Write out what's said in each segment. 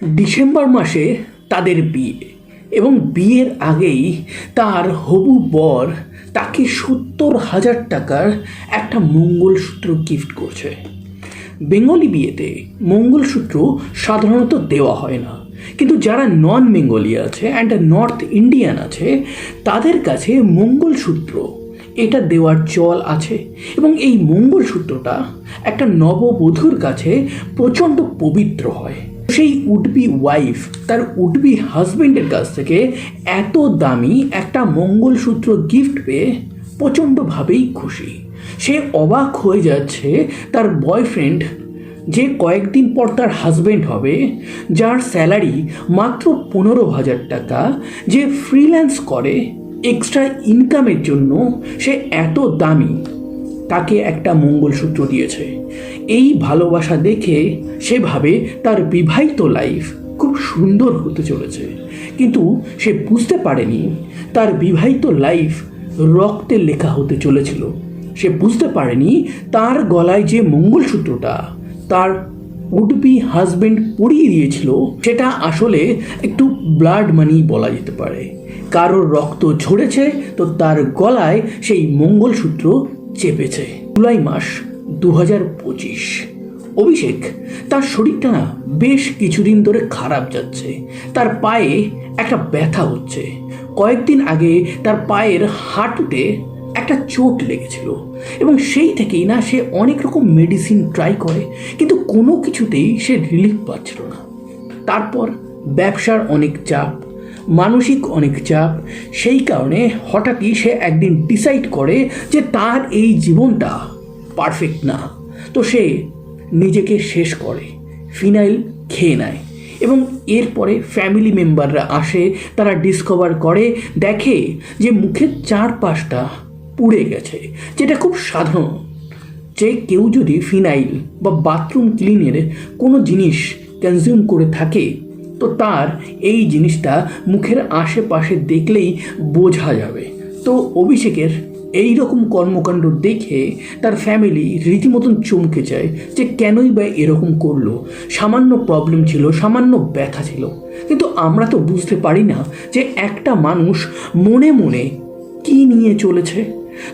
December মাসে তাদের বিয়ে এবং বিয়ের আগেই তার হবু বর তাকে ৭০,০০০ টাকার একটা মঙ্গলসূত্র গিফট করছে। বেঙ্গলি বিয়েতে মঙ্গলসূত্র সাধারণত দেওয়া হয় না, কিন্তু যারা নন বেঙ্গলি আছে অ্যান্ড নর্থ ইন্ডিয়ান আছে তাদের কাছে মঙ্গলসূত্র এটা দেওয়ার চল আছে। এবং এই মঙ্গলসূত্রটা একটা নববধূর কাছে প্রচণ্ড পবিত্র হয়। সেই উডবি ওয়াইফ তার উডবি হাজবেন্ডের কাছ থেকে এত দামি একটা মঙ্গলসূত্র গিফট পেয়ে প্রচণ্ডভাবেই খুশি। সে অবাক হয়ে যাচ্ছে তার বয়ফ্রেন্ড, যে কয়েকদিন পর তার হাজবেন্ড হবে, যার স্যালারি মাত্র ১৫,০০০ টাকা, যে ফ্রিল্যান্স করে এক্সট্রা ইনকামের জন্য, সে এত দামি তাকে একটা মঙ্গলসূত্র দিয়েছে। এই ভালোবাসা দেখে সে ভাবে তার বিবাহিত লাইফ খুব সুন্দর হতে চলেছে, কিন্তু সে বুঝতে পারেনি তার বিবাহিত লাইফ রক্তে লেখা হতে চলেছিল। সে বুঝতে পারেনি তার গলায় যে মঙ্গলসূত্রটা তার উডবি হাজবেন্ড পরিয়ে দিয়েছিল সেটা আসলে একটু ব্লাড মানি বলা যেতে পারে। কারোর রক্ত ঝরেছে তো তার গলায় সেই মঙ্গলসূত্র চেপেছে। জুলাই মাস ২০২৫। অভিষেক তার শরীরটা না বেশ কিছুদিন ধরে খারাপ যাচ্ছে। তার পায়ে একটা ব্যথা হচ্ছে। কয়েকদিন আগে তার পায়ের হাঁটুতে একটা চোট লেগেছিল এবং সেই থেকেই না সে অনেক রকম মেডিসিন ট্রাই করে, কিন্তু কোনো কিছুতেই সে রিলিফ পাচ্ছিল না। তারপর ব্যবসার অনেক চাপ, মানসিক অনেক চাপ, সেই কারণে হঠাৎই সে একদিন ডিসাইড করে যে তার এই জীবনটা পারফেক্ট না। তো সে নিজেকে শেষ করে, ফিনাইল খেয়ে নেয়। এবং এরপরে ফ্যামিলি মেম্বাররা আসে, তারা ডিসকভার করে, দেখে যে মুখের চারপাশটা পুড়ে গেছে, যেটা খুব সাধারণ। যে কেউ যদি ফিনাইল বা বাথরুম ক্লিনের কোনো জিনিস কনজিউম করে থাকে তো তার এই জিনিসটা মুখের আশেপাশে দেখলেই বোঝা যাবে। তো অভিষেকের এই রকম কর্মকাণ্ড দেখে তার ফ্যামিলি রীতিমতন চমকে যায় যে কেনই বা এরকম করলো। সামান্য প্রবলেম ছিল, সামান্য ব্যথা ছিল, কিন্তু আমরা তো বুঝতে পারি না যে একটা মানুষ মনে মনে কি নিয়ে চলেছে।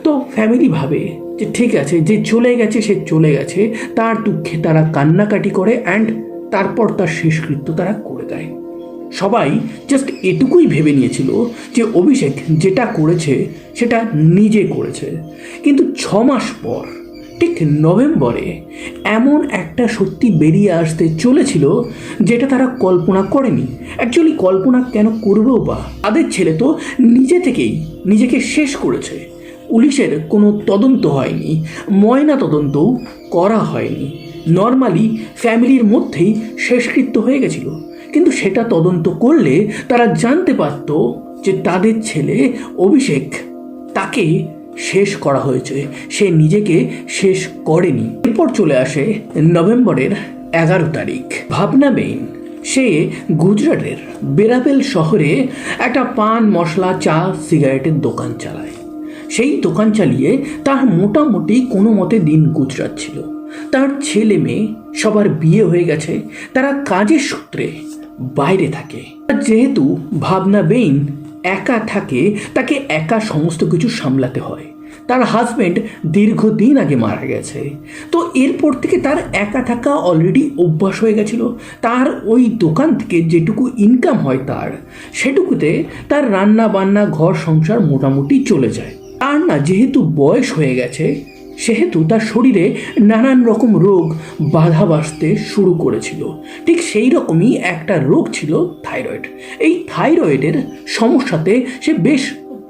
তো ফ্যামিলি ভাবে যে ঠিক আছে, যে চলে গেছে সে চলে গেছে, তার দুঃখে তারা কান্নাকাটি করে অ্যান্ড তারপর তার শেষকৃত্য তারা করে দেয়। সবাই জাস্ট এটুকুই ভেবে নিয়েছিল যে অভিষেক যেটা করেছে সেটা নিজে করেছে। কিন্তু ৬ মাস পর ঠিক নভেম্বরে এমন একটা সত্যি বেরিয়ে আসতে চলেছিল যেটা তারা কল্পনা করেনি। অ্যাকচুয়ালি কল্পনা কেন করবেও বা, তাদের ছেলে তো নিজে থেকেই নিজেকে শেষ করেছে। পুলিশের কোনো তদন্ত হয়নি, ময়না তদন্তও করা হয়নি, নর্মালি ফ্যামিলির মধ্যেই শেষকৃত্য হয়ে গেছিল। কিন্তু সেটা তদন্ত করলে তারা জানতে পারত যে তাদের ছেলে অভিষেক, তাকে শেষ করা হয়েছে, সে নিজেকে শেষ করেনি। এরপর চলে আসে নভেম্বরের ১১ তারিখ। ভাবনা বেইন সে গুজরাটের বেরাবেল শহরে একটা পান মশলা, চা, সিগারেটের দোকান চালায়। সেই দোকান চালিয়ে তার মোটামুটি কোনো মতে দিন গুজরাচ্ছিল। তার ছেলে মেয়ে সবার বিয়ে হয়ে গেছে, তারা কাজের সূত্রে বাইরে থাকে। যেহেতু ভাবনা বেইন একা থাকে, তাকে একা সমস্ত কিছু সামলাতে হয়। তার হাজব্যান্ড দীর্ঘদিন আগে মারা গেছে, তো এরপর থেকে তার একা থাকা অলরেডি অভ্যাস হয়ে গেছিল। তার ওই দোকান থেকে যেটুকু ইনকাম হয় তার, সেটুকুতে তার রান্না বান্না, ঘর সংসার মোটামুটি চলে যায়। আর না, যেহেতু বয়স হয়ে গেছে সেহেতু তার শরীরে নানান রকম রোগ বাধা বাঁধতে শুরু করেছিল। ঠিক সেই রকমই একটা রোগ ছিল থাইরয়েড। এই থাইরয়েডের সমস্যাতে সে বেশ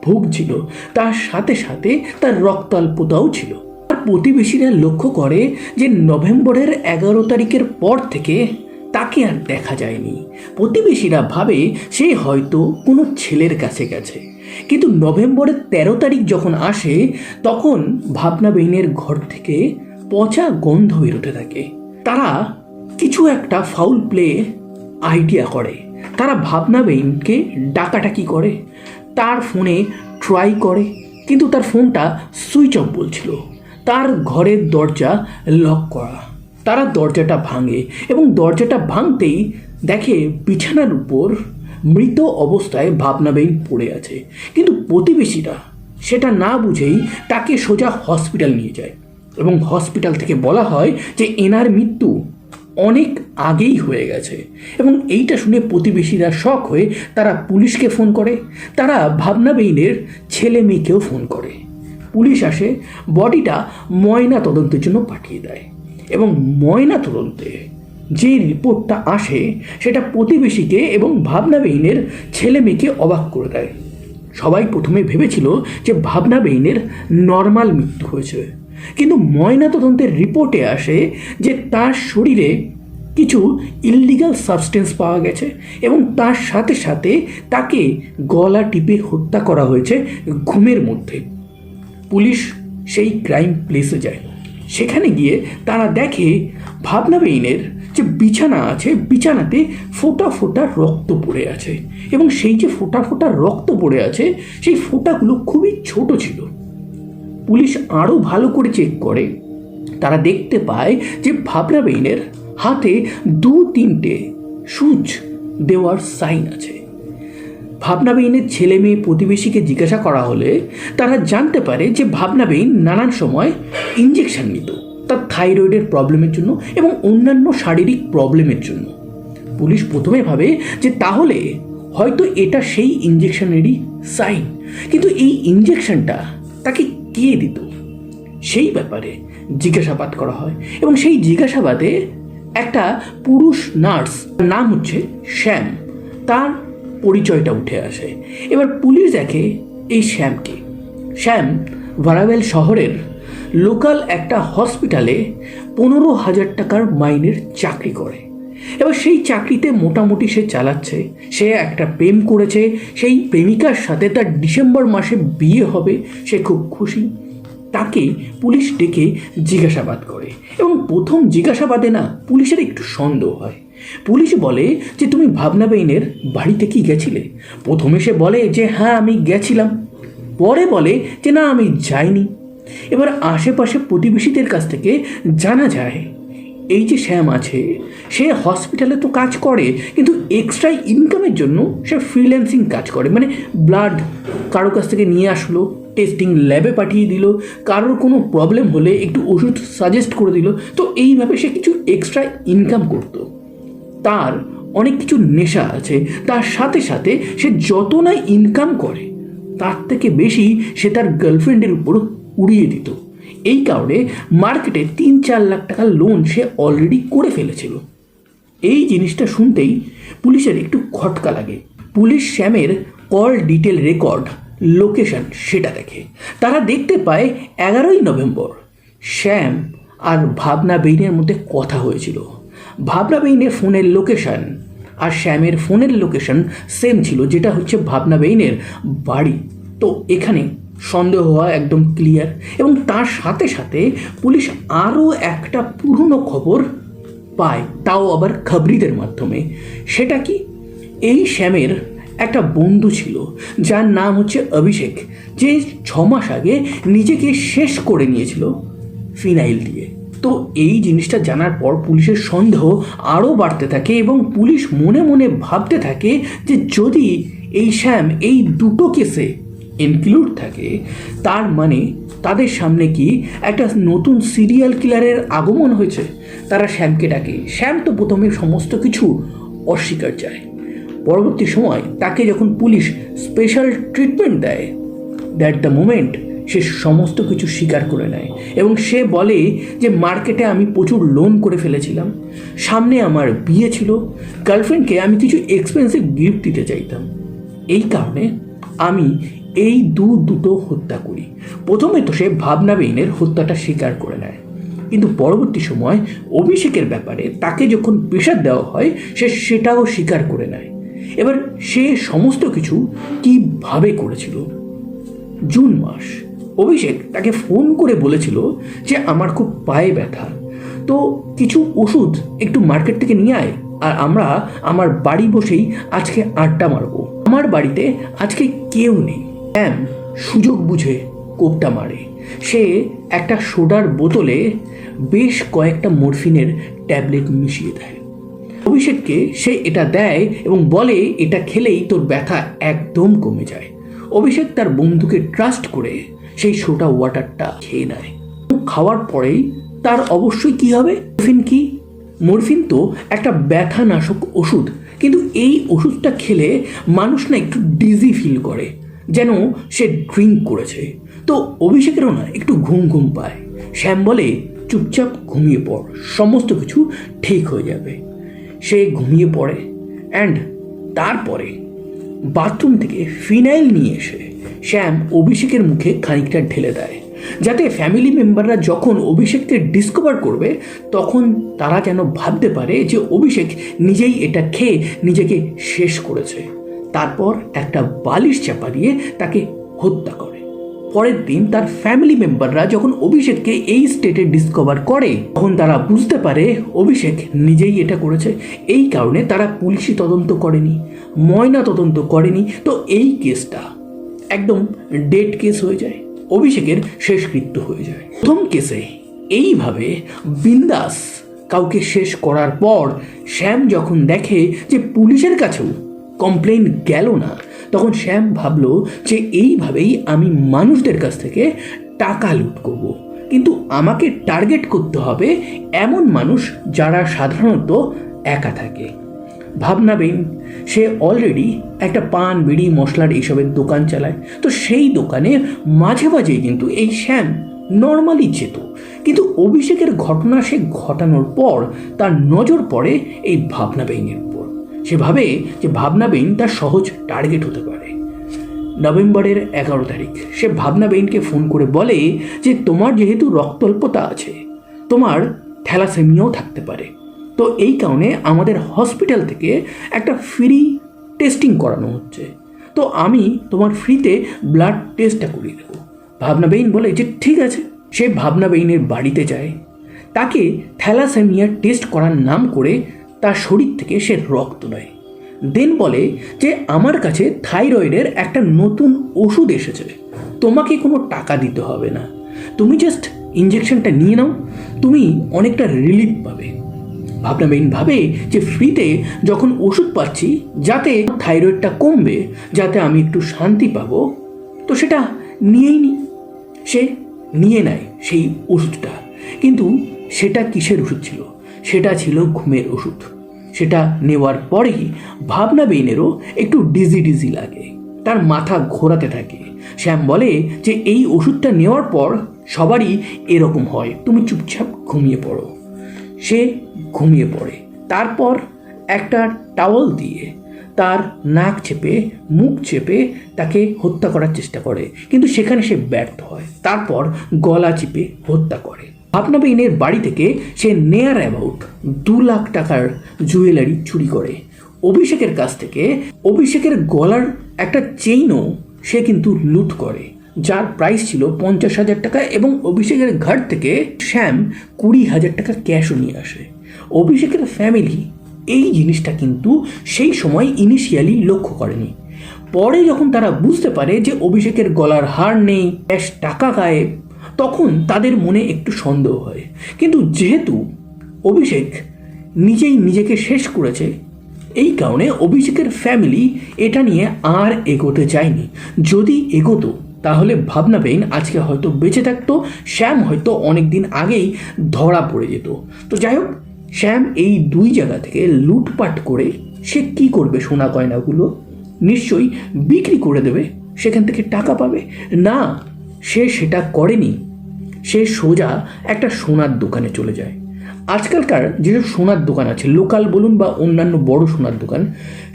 ভুগছিল, তার সাথে সাথে তার রক্তাল্পতাও ছিল। আর প্রতিবেশীরা লক্ষ্য করে যে নভেম্বরের ১১ তারিখের পর থেকে তাকে আর দেখা যায়নি। প্রতিবেশীরা ভাবে সে হয়তো কোনো ছেলের কাছে গেছে। কিন্তু নভেম্বরের ১৩ তারিখ যখন আসে তখন ভাবনা বেইনের ঘর থেকে পচা গন্ধ বেরোতে থাকে। তারা কিছু একটা ফাউল প্লে আইডিয়া করে। তারা ভাবনা বেইনকে ডাকাডাকি করে, তার ফোনে ট্রাই করে, কিন্তু তার ফোনটা সুইচ অফ বলছিল। তার ঘরের দরজা লক করা। তারা দরজাটা ভাঙে এবং দরজাটা ভাঙতেই দেখে বিছানার উপর মৃত অবস্থায় ভাবনাবেইন পড়ে আছে, কিন্তু প্রতিবেশীরা সেটা না বুঝেই তাকে সোজা হসপিটাল নিয়ে যায় এবং হসপিটাল থেকে বলা হয় যে এনার মৃত্যু অনেক আগেই হয়ে গেছে। এবং এইটা শুনে প্রতিবেশীরা শক হয়ে তারা পুলিশকে ফোন করে, তারা ভাবনাবেইনের ছেলে মেয়েকেও ফোন করে। পুলিশ আসে, বডিটা ময়না তদন্তের জন্য পাঠিয়ে দেয় এবং ময়না তদন্তে যে রিপোর্টটা আসে সেটা প্রতিবেশীকে এবং ভাবনাবেইনের ছেলে মেয়েকে অবাক করে দেয়। সবাই প্রথমে ভেবেছিল যে ভাবনাবেইনের নর্মাল মৃত্যু হয়েছে, কিন্তু ময়না তদন্তের রিপোর্টে আসে যে তার শরীরে কিছু ইললিগাল সাবস্টেন্স পাওয়া গেছে এবং তার সাথে সাথে তাকে গলা টিপে হত্যা করা হয়েছে ঘুমের মধ্যে। পুলিশ সেই ক্রাইম প্লেসে যায়, সেখানে গিয়ে তারা দেখে ভাবনাবেইনের যে বিছানা আছে, বিছানাতে ফোঁটা ফোঁটা রক্ত পড়ে আছে এবং সেই যে ফোঁটা ফোঁটা রক্ত পড়ে আছে সেই ফোঁটাগুলো খুবই ছোট ছিল। পুলিশ আরও ভালো করে চেক করে, তারা দেখতে পায় যে ভাবনাবেইনের হাতে 2-3টে সূচ দেওয়ার সাইন আছে। ভাবনাবেইনের ছেলে মেয়ে প্রতিবেশীকে জিজ্ঞাসা করা হলে তারা জানতে পারে যে ভাবনাবেইন নানান সময় ইঞ্জেকশন নিত তার থাইরয়েডের প্রবলেমের জন্য এবং অন্যান্য শারীরিক প্রবলেমের জন্য। পুলিশ প্রথমে ভাবে যে তাহলে হয়তো এটা সেই ইঞ্জেকশনেরই সাইন, কিন্তু এই ইঞ্জেকশনটা তাকে কে দিত সেই ব্যাপারে জিজ্ঞাসাবাদ করা হয় এবং সেই জিজ্ঞাসাবাদে একটা পুরুষ নার্স, নাম হচ্ছে শ্যাম, তার পরিচয়টা উঠে আসে। এবার পুলিশ দেখে এই শ্যামকে। শ্যাম ভারাবেল শহরের লোকাল একটা হসপিটালে 15,000 টাকার মাইনের চাকরি করে। এবার সেই চাকরিতে মোটামুটি সে চালাচ্ছে, সে একটা প্রেম করেছে, সেই প্রেমিকার সাথে তার ডিসেম্বর মাসে বিয়ে হবে, সে খুব খুশি। তাকে পুলিশ ডেকে জিজ্ঞাসাবাদ করে এবং প্রথম জিজ্ঞাসাবাদে না পুলিশের একটু সন্দেহ হয়। পুলিশ বলে যে তুমি ভাবনাবেইনের বাড়িতে কি গেছিলে? প্রথমে সে বলে যে হ্যাঁ আমি গেছিলাম, পরে বলে যে না আমি যাইনি। এবার আশেপাশে প্রতিবেশীদের কাছ থেকে জানা যায় এই যে শ্যাম আছে সে হসপিটালে তো কাজ করে, কিন্তু এক্সট্রা ইনকামের জন্য সে ফ্রিল্যান্সিং কাজ করে, মানে ব্লাড কারো কাছ থেকে নিয়ে আসলো, টেস্টিং ল্যাবে পাঠিয়ে দিল, কারোর কোনো প্রবলেম হলে একটু ওষুধ সাজেস্ট করে দিল। তো এইভাবে সে কিছু এক্সট্রা ইনকাম করতো। তার অনেক কিছু নেশা আছে, তার সাথে সাথে সে যত না ইনকাম করে তার থেকে বেশি সে তার গার্লফ্রেন্ডের উপর উড়িয়ে দিত। এই কারণে মার্কেটে 3-4 লাখ টাকার লোন সে অলরেডি করে ফেলেছিল। এই জিনিসটা শুনতেই পুলিশের একটু খটকা লাগে। পুলিশ শ্যামের কল ডিটেল রেকর্ড, লোকেশন সেটা দেখে। তারা দেখতে পায় 11ই নভেম্বর শ্যাম আর ভাবনাবেইনের মধ্যে কথা হয়েছিল। ভাবনাবেইনের ফোনের লোকেশন আর শ্যামের ফোনের লোকেশন সেম ছিল, যেটা হচ্ছে ভাবনাবেইনের বাড়ি। তো এখানে সন্দেহ হওয়া একদম ক্লিয়ার। এবং তার সাথে সাথে পুলিশ আরও একটা পুরনো খবর পায়, তাও আবার খবরিদের মাধ্যমে। সেটা কি, এই শ্যামের একটা বন্ধু ছিল যার নাম হচ্ছে অভিষেক, যে 6 মাস আগে নিজেকে শেষ করে নিয়েছিল ফিনাইল দিয়ে। তো এই জিনিসটা জানার পর পুলিশের সন্দেহ আরও বাড়তে থাকে এবং পুলিশ মনে মনে ভাবতে থাকে যে যদি এই শ্যাম এই দুটো কেসে ইনক্লুড থাকে তার মানে তাদের সামনে কি একটা নতুন সিরিয়াল কিলারের আগমন হয়েছে। তারা শ্যামকে ডাকে। শ্যাম তো প্রথমে সমস্ত কিছু অস্বীকার যায়। পরবর্তী সময় তাকে যখন পুলিশ স্পেশাল ট্রিটমেন্ট দেয়, দ্যাট দ্য মোমেন্ট সে সমস্ত কিছু স্বীকার করে নেয় এবং সে বলে যে মার্কেটে আমি প্রচুর লোন করে ফেলেছিলাম, সামনে আমার বিয়ে ছিল, গার্লফ্রেন্ডকে আমি কিছু এক্সপেন্সিভ গিফট দিতে চাইতাম, এই কারণে আমি এই দুটো হত্যা করি। প্রথমে তো সে ভাবনাবেইনের হত্যাটা স্বীকার করে নেয়, কিন্তু পরবর্তী সময় অভিষেকের ব্যাপারে তাকে যখন প্রেশার দেওয়া হয় সে সেটাও স্বীকার করে নেয়। এবার সে সমস্ত কিছু কীভাবে করেছিল। জুন মাস অভিষেক তাকে ফোন করে বলেছিল যে আমার খুব পায়ে ব্যথা, তো কিছু ওষুধ একটু মার্কেট থেকে নিয়ে আয়, আর আমরা আমার বাড়ি বসেই আজকে আড্ডা মারবো। আমার বাড়িতে আজকে কেউ নেই। শ্যাম সুযোগ বুঝে কোপটা মারে। সে একটা সোডার বোতলে বেশ কয়েকটা মরফিনের ট্যাবলেট মিশিয়ে দেয়। অভিষেককে সে এটা দেয় এবং বলে এটা খেলেই তোর ব্যথা একদম কমে যায়। অভিষেক তার বন্ধুকে ট্রাস্ট করে সেই সোডা ওয়াটারটা খেয়ে নেয়। খাওয়ার পরেই তার অবশ্যই কি হবে? মরফিন তো একটা ব্যথানাশক ওষুধ, কিন্তু এই ওষুধটা খেলে মানুষ না একটু ডিজি ফিল করে, যেন সে ড্রিঙ্ক করেছে। তো অভিষেকেরও না একটু ঘুম ঘুম পায়। শ্যাম বলে চুপচাপ ঘুমিয়ে পড়, সমস্ত কিছু ঠিক হয়ে যাবে। সে ঘুমিয়ে পড়ে অ্যান্ড তারপরে বাথরুম থেকে ফিনাইল নিয়ে এসে শ্যাম অভিষেকের মুখে খানিকটা ঢেলে দেয়, যাতে ফ্যামিলি মেম্বাররা যখন অভিষেককে ডিসকভার করবে তখন তারা যেন ভাবতে পারে যে অভিষেক নিজেই এটা খেয়ে নিজেকে শেষ করেছে। তারপর একটা বালিশ চাপা দিয়ে তাকে হত্যা করে। পরের দিন তার ফ্যামিলি মেম্বাররা যখন অভিষেককে এই স্টেটে ডিসকভার করে তখন তারা বুঝতে পারে অভিষেক নিজেই এটা করেছে। এই কারণে তারা পুলিশি তদন্ত করেনি, ময়না তদন্ত করেনি। তো এই কেসটা একদম ডেড কেস হয়ে যায়, অভিষেকের শেষকৃত্য হয়ে যায়। প্রথম কেসে এইভাবে বিন্দাস কাউকে শেষ করার পর শ্যাম যখন দেখে যে পুলিশের কাছেও কমপ্লেন গেল না, তখন শ্যাম ভাবলো যে এইভাবেই আমি মানুষদের কাছ থেকে টাকা লুট করব, কিন্তু আমাকে টার্গেট করতে হবে এমন মানুষ যারা সাধারণত একা থাকে। ভাবনাবেন সে অলরেডি একটা পান বিড়ি মশলার এইসবের দোকান চালায়, তো সেই দোকানে মাঝে মাঝেই কিন্তু এই শ্যাম নর্মালি যেত, কিন্তু অভিষেকের ঘটনা সে ঘটানোর পর তার নজর পড়ে এই ভাবনাবেইনের উপর। সে ভাবে যে ভাবনাবেইন তার সহজ টার্গেট হতে পারে। নভেম্বরের 11 তারিখ সে ভাবনাবেইনকে ফোন করে বলে যে তোমার যেহেতু রক্তাল্পতা আছে, তোমার থ্যালাসেমিয়াও থাকতে পারে, তো এই কারণে আমাদের হসপিটাল থেকে একটা ফ্রি টেস্টিং করানো হচ্ছে, তো আমি তোমার ফ্রিতে ব্লাড টেস্টটা করিয়ে দেবো। ভাবনাবেইন বলে যে ঠিক আছে। সে ভাবনাবেইনের বাড়িতে যায়, তাকে থ্যালাসেমিয়া টেস্ট করার নাম করে তার শরীর থেকে সে রক্ত নেয়। দেন বলে যে আমার কাছে থাইরয়েডের একটা নতুন ওষুধ এসেছে, তোমাকে কোনো টাকা দিতে হবে না, তুমি জাস্ট ইঞ্জেকশনটা নিয়ে নাও, তুমি অনেকটা রিলিফ পাবে। ভাবনাবেইন ভাবে যে ফ্রিতে যখন ওষুধ পাচ্ছি যাতে থাইরয়েডটা কমবে, যাতে আমি একটু শান্তি পাবো, তো সেটা নিয়েই নি। সে নিয়ে নেয় সেই ওষুধটা, কিন্তু সেটা কিসের ওষুধ ছিল? সেটা ছিল ঘুমের ওষুধ। সেটা নেওয়ার পরেই ভাবনাবেইনেরও একটু ডিজি লাগে, তার মাথা ঘোরাতে থাকে। শ্যাম বলে যে এই ওষুধটা নেওয়ার পর সবারই এরকম হয়, তুমি চুপচাপ ঘুমিয়ে পড়ো। সে ঘুমিয়ে পড়ে। তারপর একটা টাওয়াল দিয়ে তার নাক চেপে মুখ চেপে তাকে হত্যা করার চেষ্টা করে, কিন্তু সেখানে সে ব্যর্থ হয়। তারপর গলা চিপে হত্যা করে। ভাবনাবেইনের বাড়ি থেকে সে নেয়ার অ্যাবাউট 2 লাখ টাকার জুয়েলারি চুরি করে। অভিষেকের কাছ থেকে অভিষেকের গলার একটা চেইনও সে কিন্তু লুট করে, যার প্রাইস ছিল 50,000 টাকা, এবং অভিষেকের ঘর থেকে শ্যাম 20,000 টাকা ক্যাশও নিয়ে আসে। অভিষেকের ফ্যামিলি এই জিনিসটা কিন্তু সেই সময় ইনিশিয়ালি লক্ষ্য করেনি। পরে যখন তারা বুঝতে পারে যে অভিষেকের গলার হার নেই, ক্যাশ টাকা গায়েব, তখন তাদের মনে একটু সন্দেহ হয়। কিন্তু যেহেতু অভিষেক নিজেই নিজেকে শেষ করেছে, এই কারণে অভিষেকের ফ্যামিলি এটা নিয়ে আর এগোতে চায়নি। যদি এগোতো তাহলে ভাবনাবেইন আজকে হয়তো বেঁচে থাকতো, শ্যাম হয়তো অনেক দিন আগেই ধরা পড়ে যেত। তো যাই হোক, শ্যাম এই 2 জায়গা থেকে লুটপাট করে সে কি করবে? সোনা গয়নাগুলো নিশ্চয়ই বিক্রি করে দেবে, সেখান থেকে টাকা পাবে না। সে সেটা করেনি, সে সোজা একটা সোনার দোকানে চলে যায়। আজকালকার যেসব সোনার দোকান আছে, লোকাল বলুন বা অন্যান্য বড় সোনার দোকান,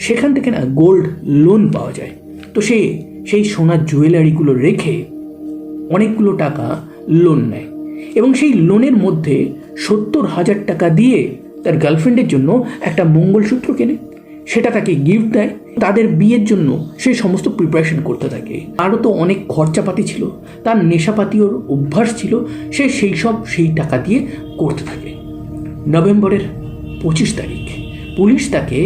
সেখান থেকে না গোল্ড লোন পাওয়া যায়। তো সে সেই সোনার জুয়েলারিগুলো রেখে অনেকগুলো টাকা লোন নেয়, এবং সেই লোনের মধ্যে 70,000 টাকা দিয়ে তার গার্লফ্রেন্ডের জন্য একটা মঙ্গলসূত্র কেনে, সেটা তাকে গিফট দেয়। তাদের বিয়ের জন্য সে সমস্ত প্রিপারেশন করতে থাকে। আরও তো অনেক খরচাপাতি ছিল, তার নেশাপাতির অভ্যাস ছিল, সে সেই টাকা দিয়ে করতে থাকে। নভেম্বরের 25 তারিখ পুলিশ তাকে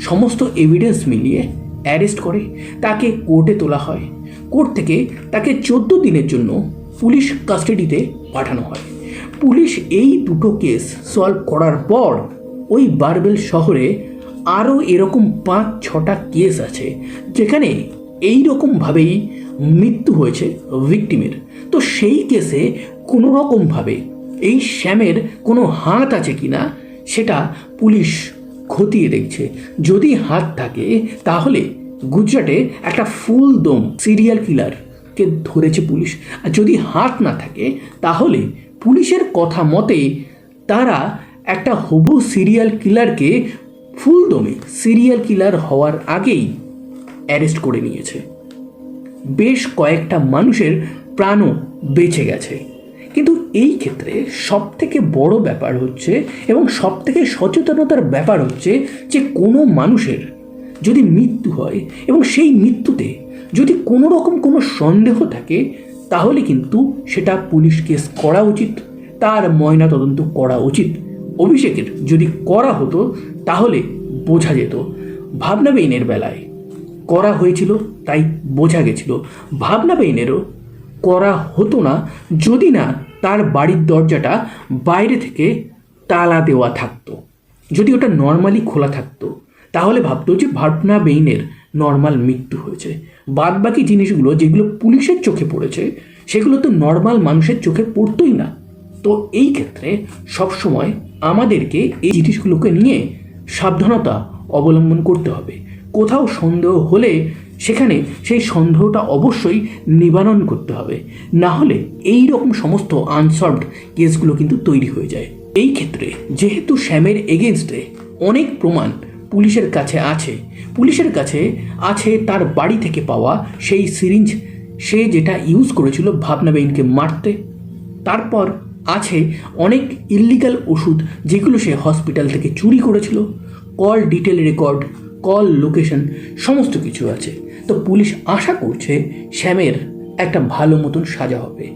সমস্ত এভিডেন্স মিলিয়ে অ্যারেস্ট করে, তাকে কোর্টে তোলা হয়। কোর্ট থেকে তাকে 14 দিনের জন্য পুলিশ কাস্টাডিতে পাঠানো হয়। পুলিশ এই দুটো কেস সলভ করার পর ওই বারবেল শহরে আরও এরকম 5-6টা কেস আছে যেখানে এই রকমভাবেই মৃত্যু হয়েছে ভিকটিমের। তো সেই কেসে কোনো রকমভাবে এই শ্যামের কোনো হাত আছে কিনা সেটা পুলিশ খতিয়ে দেখছে। যদি হাত থাকে তাহলে গুজরাটে একটা ফুলদম সিরিয়াল কিলারকে ধরেছে পুলিশ, আর যদি হাত না থাকে তাহলে পুলিশের কথা মতে তারা একটা হবু সিরিয়াল কিলারকে ফুলদমে সিরিয়াল কিলার হওয়ার আগেই অ্যারেস্ট করে নিয়েছে। বেশ কয়েকটা মানুষের প্রাণও বেঁচে গেছে। কিন্তু এই ক্ষেত্রে সবথেকে বড় ব্যাপার হচ্ছে এবং সবথেকে সচেতনতার ব্যাপার হচ্ছে যে কোনো মানুষের যদি মৃত্যু হয় এবং সেই মৃত্যুতে যদি কোনো রকম কোনো সন্দেহ থাকে তাহলে কিন্তু সেটা পুলিশ কেস করা উচিত, তার ময়নাতদন্ত করা উচিত। অভিষেকের যদি করা হতো তাহলে বোঝা যেত। ভাবনা বেইনের বেলায় করা হয়েছিল তাই বোঝা গেছিল। ভাবনা বেইনেরও করা হতো না যদি না তার বাড়ির দরজাটা বাইরে থেকে তালা দেওয়া থাকতো। যদি ওটা নর্মালি খোলা থাকতো তাহলে ভাবতো যে ভাবনা বেইনের নর্মাল মৃত্যু হয়েছে। বাদবাকি জিনিসগুলো যেগুলো পুলিশের চোখে পড়েছে সেগুলো তো নর্মাল মানুষের চোখে পড়তোই না। তো এই ক্ষেত্রে সবসময় আমাদেরকে এই জিনিসগুলোকে নিয়ে সাবধানতা অবলম্বন করতে হবে। কোথাও সন্দেহ হলে সেখানে সেই সন্দেহটা অবশ্যই নিবারণ করতে হবে, না হলে এই রকম সমস্ত আনসলভড কেসগুলো কিন্তু তৈরি হয়ে যায়। এই ক্ষেত্রে যেহেতু শ্যামের এগেনস্টে অনেক প্রমাণ পুলিশের কাছে আছে তার বাড়ি থেকে পাওয়া সেই সিরিঞ্জ, সে যেটা ইউজ করেছিল ভাবনা বেইনকে মারতে। তারপর আছে অনেক ইল্লিগাল ওষুধ যেগুলো সে হসপিটাল থেকে চুরি করেছিল। Call detail record, call location সমস্ত কিছু আছে। তো পুলিশ আশা করছে শ্যামের একটা ভালো মতন সাজা হবে।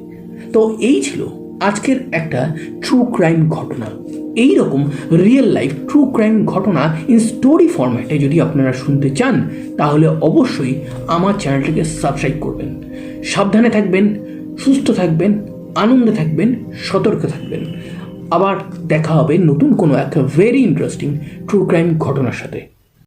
তো এই ছিল আজকের একটা ট্রু ক্রাইম ঘটনা। এই রকম রিয়েল লাইফ ট্রু ক্রাইম ঘটনা ইন স্টোরি ফরম্যাটে যদি আপনারা শুনতে চান তাহলে অবশ্যই আমার চ্যানেলটিকে সাবস্ক্রাইব করবেন। সাবধানে থাকবেন, সুস্থ থাকবেন, আনন্দে থাকবেন, সতর্ক থাকবেন। আবার দেখা হবে নতুন কোনো একটা ভেরি ইন্টারেস্টিং ট্রু ক্রাইম ঘটনার সাথে।